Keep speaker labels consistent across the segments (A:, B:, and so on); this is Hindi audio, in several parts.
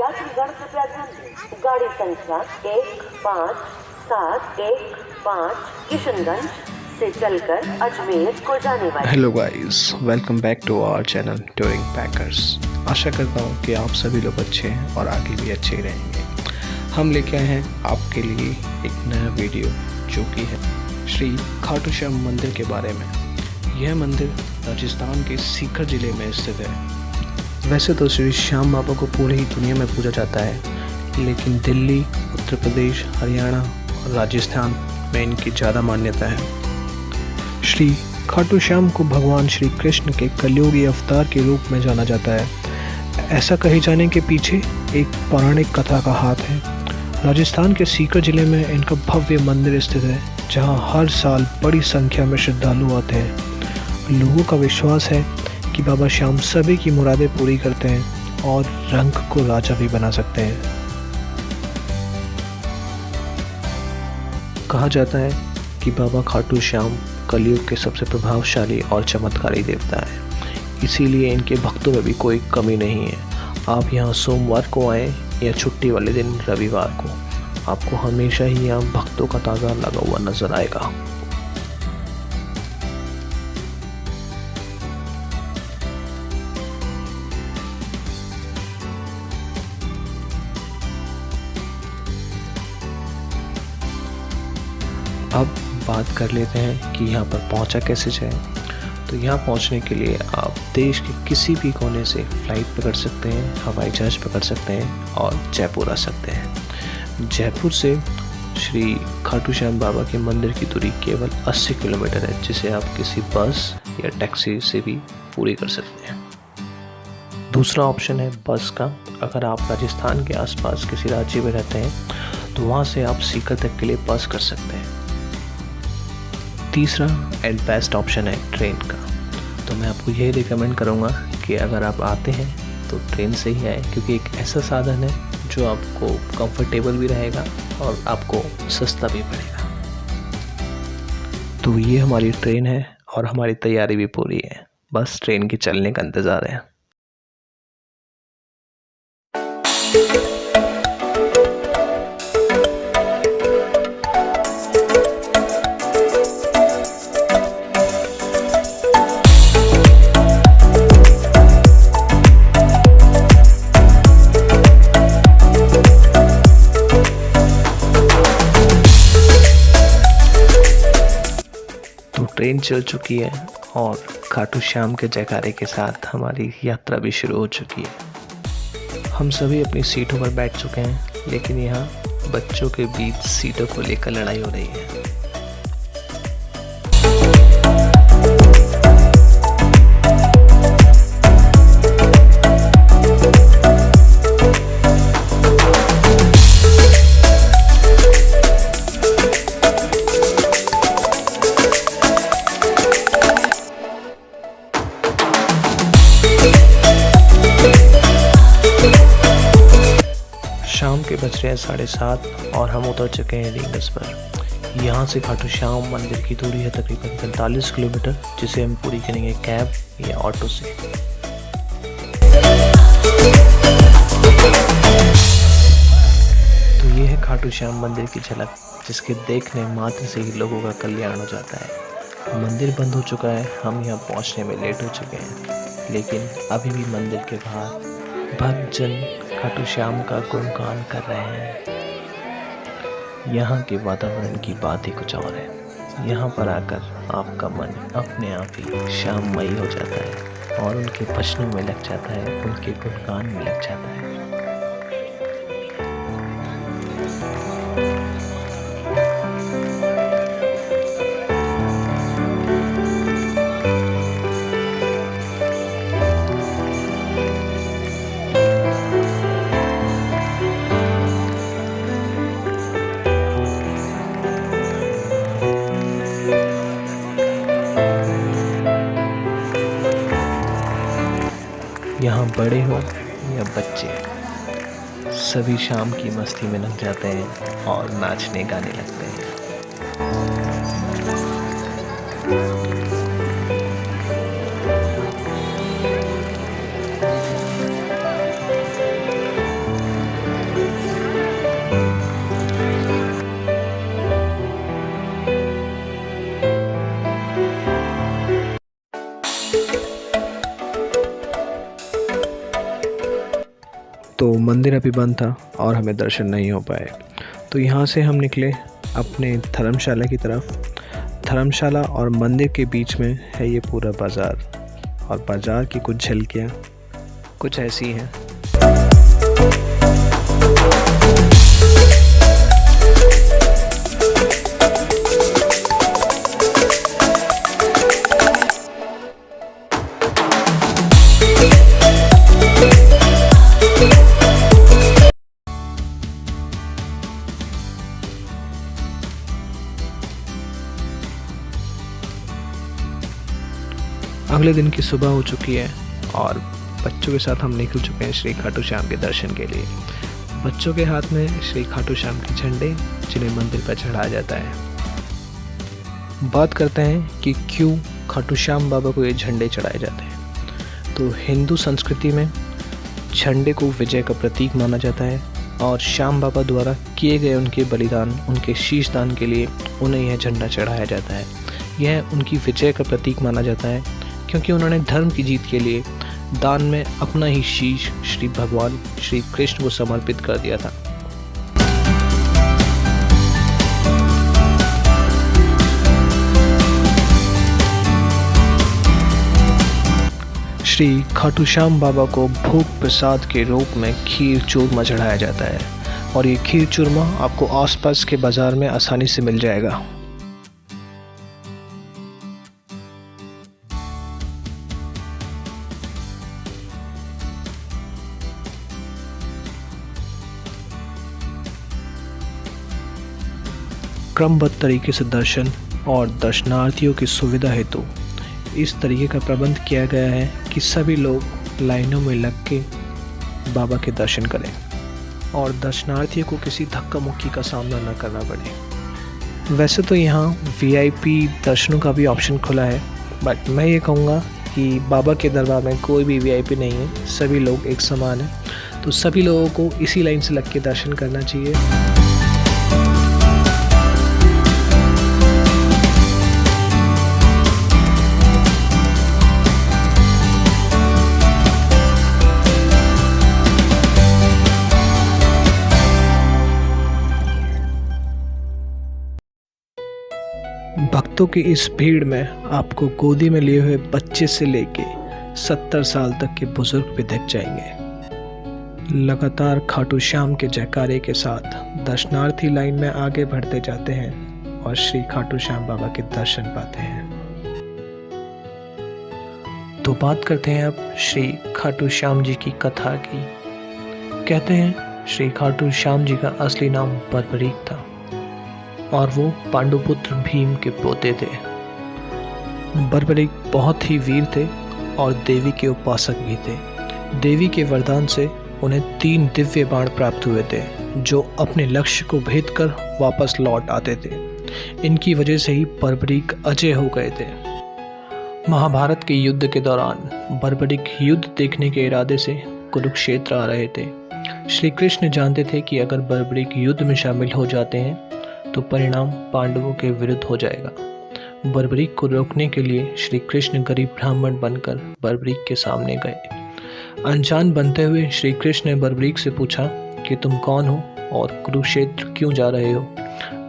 A: यात्रीगण कृपया ध्यान दें, गाड़ी संख्या 1575 किशनगंज से चलकर अजमेर को जाने वाली।
B: Hello guys, welcome back to our channel touring packers. आशा करता हूँ कि आप सभी लोग अच्छे हैं और आगे भी अच्छे ही रहेंगे। हम लेके आए हैं आपके लिए एक नया वीडियो जो कि है श्री खाटू श्याम मंदिर के बारे में। यह मंदिर राजस्थान के सीकर ज़िले में स्थित है। वैसे तो श्री श्याम बाबा को पूरी ही दुनिया में पूजा जाता है, लेकिन दिल्ली, उत्तर प्रदेश, हरियाणा और राजस्थान में इनकी ज़्यादा मान्यता है। श्री खाटू श्याम को भगवान श्री कृष्ण के कलयुगी अवतार के रूप में जाना जाता है। ऐसा कहे जाने के पीछे एक पौराणिक कथा का हाथ है। राजस्थान के सीकर जिले में इनका भव्य मंदिर स्थित है, जहां हर साल बड़ी संख्या में श्रद्धालु आते हैं। लोगों का विश्वास है कि बाबा श्याम सभी की मुरादें पूरी करते हैं और रंग को राजा भी बना सकते हैं। कहा जाता है कि बाबा खाटू श्याम कलयुग के सबसे प्रभावशाली और चमत्कारी देवता है, इसीलिए इनके भक्तों में भी कोई कमी नहीं है। आप यहाँ सोमवार को आएँ या छुट्टी वाले दिन रविवार को, आपको हमेशा ही यहाँ भक्तों का तांता लगा हुआ नजर आएगा। अब बात कर लेते हैं कि यहाँ पर पहुँचा कैसे जाए। तो यहाँ पहुँचने के लिए आप देश के किसी भी कोने से फ़्लाइट पकड़ सकते हैं, हवाई जहाज पकड़ सकते हैं और जयपुर आ सकते हैं। जयपुर से श्री खाटू श्याम बाबा के मंदिर की दूरी केवल 80 किलोमीटर है, जिसे आप किसी बस या टैक्सी से भी पूरी कर सकते हैं। दूसरा ऑप्शन है बस का। अगर आप राजस्थान के आसपास किसी राज्य में रहते हैं तो वहाँ से आप सीकर तक के लिए बस कर सकते हैं। तीसरा एंड बेस्ट ऑप्शन है ट्रेन का। तो मैं आपको यही रिकमेंड करूँगा कि अगर आप आते हैं तो ट्रेन से ही आए, क्योंकि एक ऐसा साधन है जो आपको कंफर्टेबल भी रहेगा और आपको सस्ता भी पड़ेगा। तो ये हमारी ट्रेन है और हमारी तैयारी भी पूरी है, बस ट्रेन के चलने का इंतज़ार है। ट्रेन चल चुकी है और खाटू श्याम के जयकारे के साथ हमारी यात्रा भी शुरू हो चुकी है। हम सभी अपनी सीटों पर बैठ चुके हैं, लेकिन यहाँ बच्चों के बीच सीटों को लेकर लड़ाई हो रही है। शाम के बज रहे हैं 7:30 और हम उतर चुके हैं रींगस पर। यहाँ से खाटू श्याम मंदिर की दूरी है तकरीबन 45 किलोमीटर, जिसे हम पूरी करेंगे कैब या ऑटो से। तो ये है खाटू श्याम मंदिर की झलक, जिसके देखने मात्र से ही लोगों का कल्याण हो जाता है। मंदिर बंद हो चुका है, हम यहाँ पहुँचने में लेट हो चुके हैं, लेकिन अभी भी मंदिर के बाहर भक्तजन खाटू श्याम का गुणगान कर रहे हैं। यहाँ के वातावरण की बात ही कुछ और है। यहाँ पर आकर आपका मन अपने आप ही श्याममयी हो जाता है और उनके भजनों में लग जाता है, उनके गुणगान में लग जाता है। यहाँ बड़े हो या बच्चे, सभी शाम की मस्ती में लग जाते हैं और नाचने गाने लगते हैं। तो मंदिर अभी बंद था और हमें दर्शन नहीं हो पाए। तो यहाँ से हम निकले अपने धर्मशाला की तरफ। धर्मशाला और मंदिर के बीच में है ये पूरा बाज़ार, और बाज़ार की कुछ झलकियाँ कुछ ऐसी हैं। अगले दिन की सुबह हो चुकी है और बच्चों के साथ हम निकल चुके हैं श्री खाटू श्याम के दर्शन के लिए। बच्चों के हाथ में श्री खाटू श्याम के झंडे, जिन्हें मंदिर पर चढ़ाया जाता है। बात करते हैं कि क्यों खाटू श्याम बाबा को ये झंडे चढ़ाए जाते हैं। तो हिंदू संस्कृति में झंडे को विजय का प्रतीक माना जाता है और श्याम बाबा द्वारा किए गए उनके बलिदान, उनके शीश दान के लिए उन्हें यह झंडा चढ़ाया जाता है। यह उनकी विजय का प्रतीक माना जाता है क्योंकि उन्होंने धर्म की जीत के लिए दान में अपना ही शीश श्री भगवान श्री कृष्ण को समर्पित कर दिया था। श्री खाटू श्याम बाबा को भोग प्रसाद के रूप में खीर चूरमा चढ़ाया जाता है और ये खीर चूरमा आपको आसपास के बाज़ार में आसानी से मिल जाएगा। क्रमबद्ध तरीके से दर्शन और दर्शनार्थियों की सुविधा हेतु इस तरीके का प्रबंध किया गया है कि सभी लोग लाइनों में लग के बाबा के दर्शन करें और दर्शनार्थियों को किसी धक्का मुक्की का सामना न करना पड़े। वैसे तो यहाँ वीआईपी दर्शनों का भी ऑप्शन खुला है, बट मैं ये कहूँगा कि बाबा के दरबार में कोई भी वीआईपी नहीं है, सभी लोग एक समान हैं। तो सभी लोगों को इसी लाइन से लग के दर्शन करना चाहिए। भक्तों की इस भीड़ में आपको गोदी में लिए हुए बच्चे से लेके 70 साल तक के बुजुर्ग भी दिख जाएंगे। लगातार खाटू श्याम के जयकारे के साथ दर्शनार्थी लाइन में आगे बढ़ते जाते हैं और श्री खाटू श्याम बाबा के दर्शन पाते हैं। तो बात करते हैं अब श्री खाटू श्याम जी की कथा की। कहते हैं श्री खाटू श्याम जी का असली नाम बर्बरीक था और वो पांडुपुत्र भीम के पोते थे। बर्बरीक बहुत ही वीर थे और देवी के उपासक भी थे। देवी के वरदान से उन्हें 3 दिव्य बाण प्राप्त हुए थे जो अपने लक्ष्य को भेद कर वापस लौट आते थे। इनकी वजह से ही बर्बरीक अजय हो गए थे। महाभारत के युद्ध के दौरान बर्बरीक युद्ध देखने के इरादे से कुरुक्षेत्र आ रहे थे। श्री कृष्ण जानते थे कि अगर बर्बरीक युद्ध में शामिल हो जाते हैं तो परिणाम पांडवों के विरुद्ध हो जाएगा। बर्बरीक को रोकने के लिए श्री कृष्ण गरीब ब्राह्मण बनकर बर्बरीक के सामने गए। अनजान बनते हुए श्री कृष्ण ने बर्बरीक से पूछा कि तुम कौन हो और कुरुक्षेत्र क्यों जा रहे हो।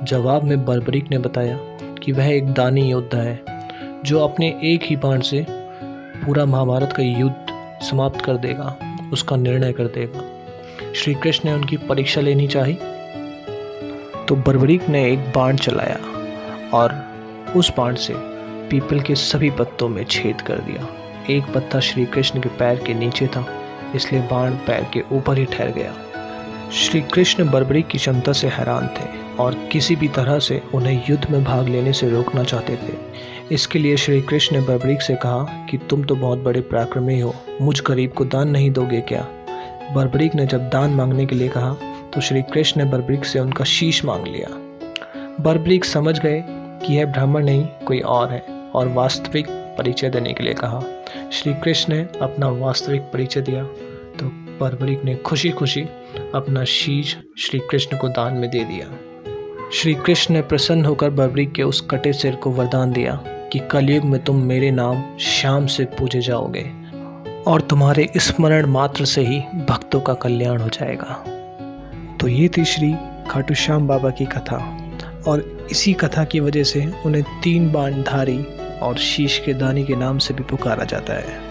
B: जवाब में बर्बरीक ने बताया कि वह एक दानी योद्धा है जो अपने एक ही बाण से पूरा महाभारत का युद्ध समाप्त कर देगा, उसका निर्णय कर देगा। श्री कृष्ण ने उनकी परीक्षा लेनी चाहिए तो बर्बरीक ने एक बाण चलाया और उस बाण से पीपल के सभी पत्तों में छेद कर दिया। एक पत्ता श्री कृष्ण के पैर के नीचे था, इसलिए बाण पैर के ऊपर ही ठहर गया। श्री कृष्ण बर्बरीक की क्षमता से हैरान थे और किसी भी तरह से उन्हें युद्ध में भाग लेने से रोकना चाहते थे। इसके लिए श्री कृष्ण ने बर्बरीक से कहा कि तुम तो बहुत बड़े पराक्रमी हो, मुझ गरीब को दान नहीं दोगे क्या। बर्बरीक ने जब दान मांगने के लिए कहा तो श्री कृष्ण ने बर्बरीक से उनका शीश मांग लिया। बर्बरीक समझ गए कि यह ब्राह्मण नहीं कोई और है और वास्तविक परिचय देने के लिए कहा। श्री कृष्ण ने अपना वास्तविक परिचय दिया तो बर्बरीक ने खुशी खुशी अपना शीश श्री कृष्ण को दान में दे दिया। श्री कृष्ण ने प्रसन्न होकर बर्बरीक के उस कटे सिर को वरदान दिया कि कलयुग में तुम मेरे नाम श्याम से पूजे जाओगे। और तुम्हारे स्मरण मात्र से ही भक्तों का कल्याण हो जाएगा। तो ये थी श्री खाटू श्याम बाबा की कथा, और इसी कथा की वजह से उन्हें 3 बाणधारी और शीश के दानी के नाम से भी पुकारा जाता है।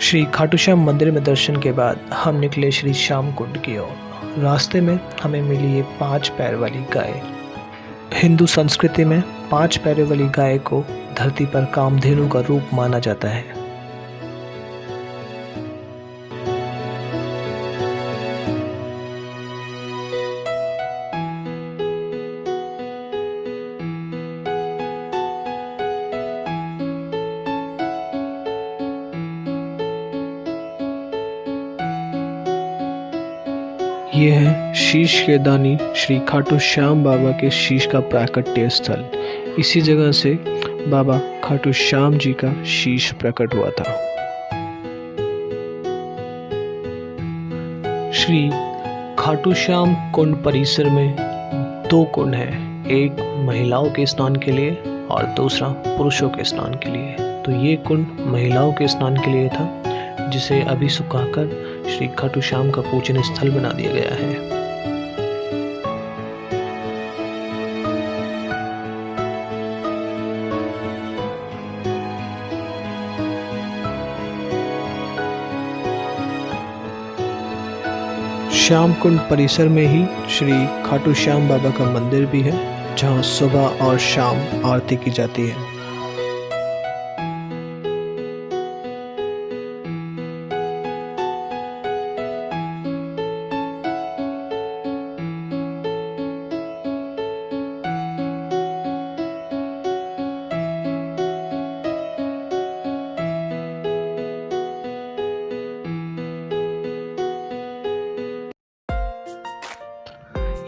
B: श्री खाटू श्याम मंदिर में दर्शन के बाद हम निकले श्री श्याम कुंड की ओर। रास्ते में हमें मिली ये 5 पैर वाली गाय। हिंदू संस्कृति में 5 पैरों वाली गाय को धरती पर कामधेनु का रूप माना जाता है। ये है शीश के दानी श्री खाटू श्याम बाबा के शीश का प्राकट्य स्थल। इसी जगह से बाबा खाटू श्याम जी का शीश प्रकट हुआ था। श्री खाटू श्याम कुंड परिसर में 2 कुंड हैं, एक महिलाओं के स्नान के लिए और दूसरा पुरुषों के स्नान के लिए। तो ये कुंड महिलाओं के स्नान के लिए था, जिसे अभी सुखाकर श्री खाटू श्याम का पूजन स्थल बना दिया गया है। श्याम कुंड परिसर में ही श्री खाटू श्याम बाबा का मंदिर भी है, जहां सुबह और शाम आरती की जाती है।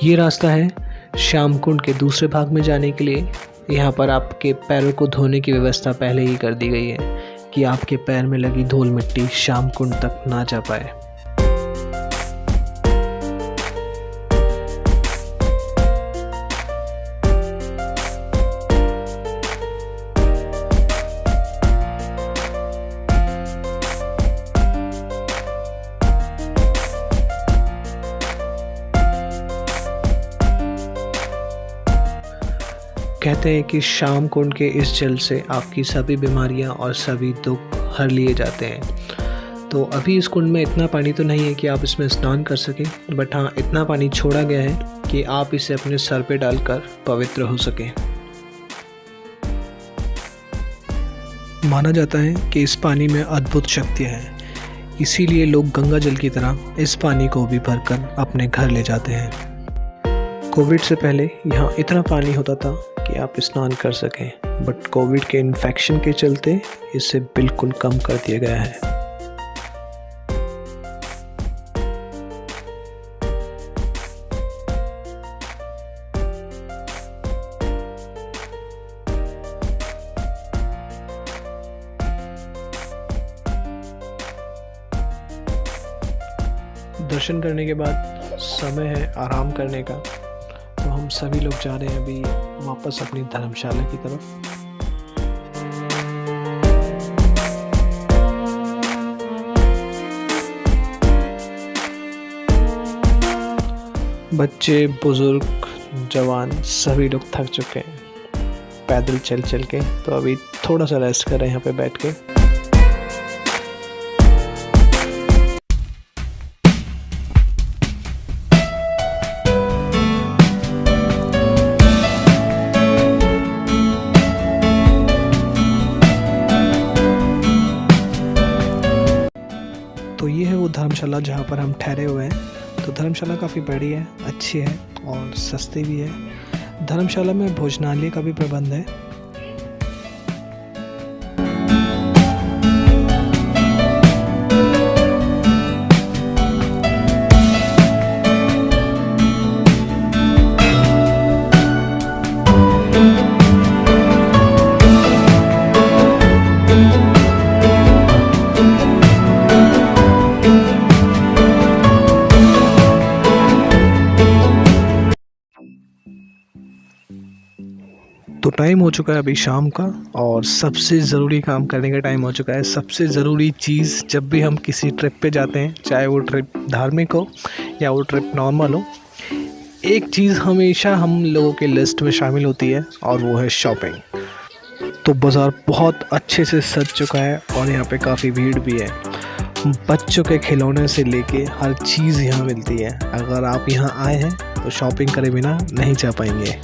B: ये रास्ता है श्याम कुंड के दूसरे भाग में जाने के लिए। यहाँ पर आपके पैरों को धोने की व्यवस्था पहले ही कर दी गई है कि आपके पैर में लगी धूल मिट्टी श्याम कुंड तक ना जा पाए। कहते हैं कि श्याम कुंड के इस जल से आपकी सभी बीमारियां और सभी दुख हर लिए जाते हैं। तो अभी इस कुंड में इतना पानी तो नहीं है कि आप इसमें स्नान कर सकें, बट हाँ, इतना पानी छोड़ा गया है कि आप इसे अपने सर पे डालकर पवित्र हो सकें। माना जाता है कि इस पानी में अद्भुत शक्तियाँ हैं, इसीलिए लोग गंगा जल की तरह इस पानी को भी भरकर अपने घर ले जाते हैं। कोविड से पहले यहाँ इतना पानी होता था कि आप स्नान कर सकें, बट कोविड के इन्फेक्शन के चलते इसे बिल्कुल कम कर दिया गया है। दर्शन करने के बाद समय है आराम करने का, तो हम सभी लोग जा रहे हैं अभी वापस अपनी धर्मशाला की तरफ। बच्चे, बुजुर्ग, जवान सभी लोग थक चुके हैं पैदल चल चल के, तो अभी थोड़ा सा रेस्ट कर रहे हैं यहाँ पे बैठ के। तो ये है वो धर्मशाला जहाँ पर हम ठहरे हुए हैं। तो धर्मशाला काफ़ी बड़ी है, अच्छी है और सस्ती भी है। धर्मशाला में भोजनालय का भी प्रबंध है। तो टाइम हो चुका है अभी शाम का और सबसे ज़रूरी काम करने का टाइम हो चुका है। सबसे ज़रूरी चीज़ जब भी हम किसी ट्रिप पे जाते हैं, चाहे वो ट्रिप धार्मिक हो या वो ट्रिप नॉर्मल हो, एक चीज़ हमेशा हम लोगों के लिस्ट में शामिल होती है और वो है शॉपिंग। तो बाज़ार बहुत अच्छे से सज चुका है और यहाँ पे काफ़ी भीड़ भी है। बच्चों के खिलौने से लेके हर चीज़ यहाँ मिलती है। अगर आप यहाँ आए हैं तो शॉपिंग करे बिना नहीं जा पाएंगे।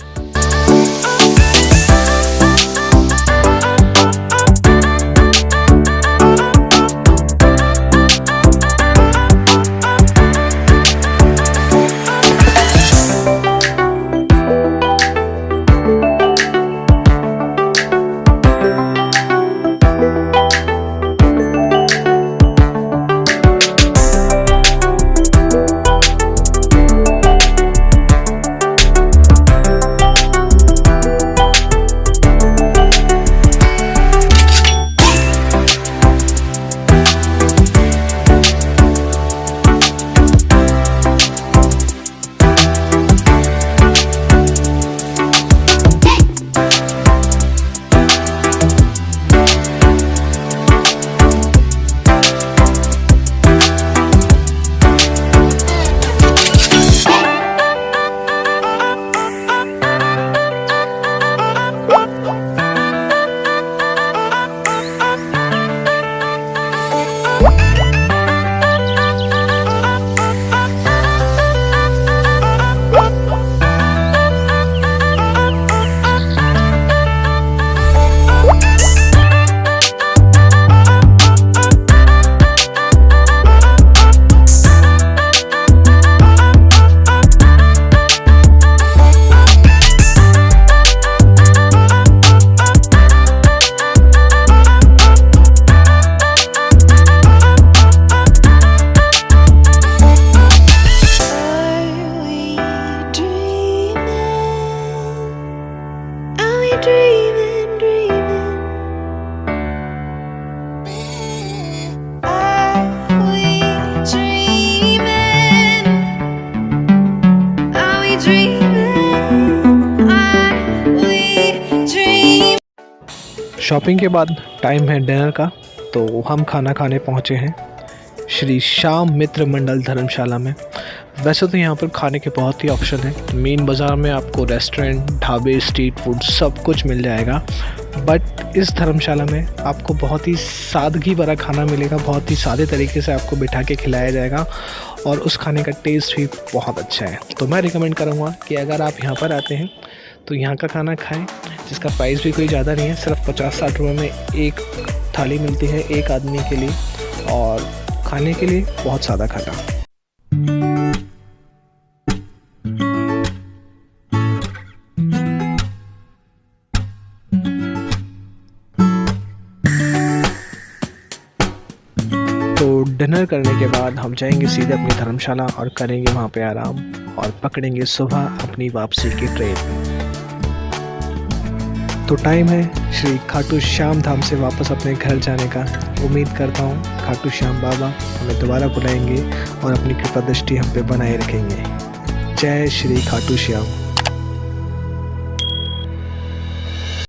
B: शॉपिंग के बाद टाइम है डिनर का, तो हम खाना खाने पहुँचे हैं श्री श्याम मित्र मंडल धर्मशाला में। वैसे तो यहाँ पर खाने के बहुत ही ऑप्शन हैं। मेन बाज़ार में आपको रेस्टोरेंट, ढाबे, स्ट्रीट फूड सब कुछ मिल जाएगा, बट इस धर्मशाला में आपको बहुत ही सादगी भरा खाना मिलेगा। बहुत ही सादे तरीके से आपको बिठा के खिलाया जाएगा और उस खाने का टेस्ट भी बहुत अच्छा है। तो मैं रिकमेंड करूँगा कि अगर आप यहाँ पर आते हैं तो यहाँ का खाना खाएं, जिसका प्राइस भी कोई ज़्यादा नहीं है। सिर्फ 50-60 रुपये में एक थाली मिलती है एक आदमी के लिए और खाने के लिए बहुत सादा खाना। तो डिनर करने के बाद हम जाएंगे सीधे अपनी धर्मशाला और करेंगे वहाँ पे आराम और पकड़ेंगे सुबह अपनी वापसी की ट्रेन। तो टाइम है श्री खाटू श्याम धाम से वापस अपने घर जाने का। उम्मीद करता हूँ खाटू श्याम बाबा हमें दोबारा बुलाएंगे और अपनी कृपा दृष्टि हम पे बनाए रखेंगे। जय श्री खाटू श्याम।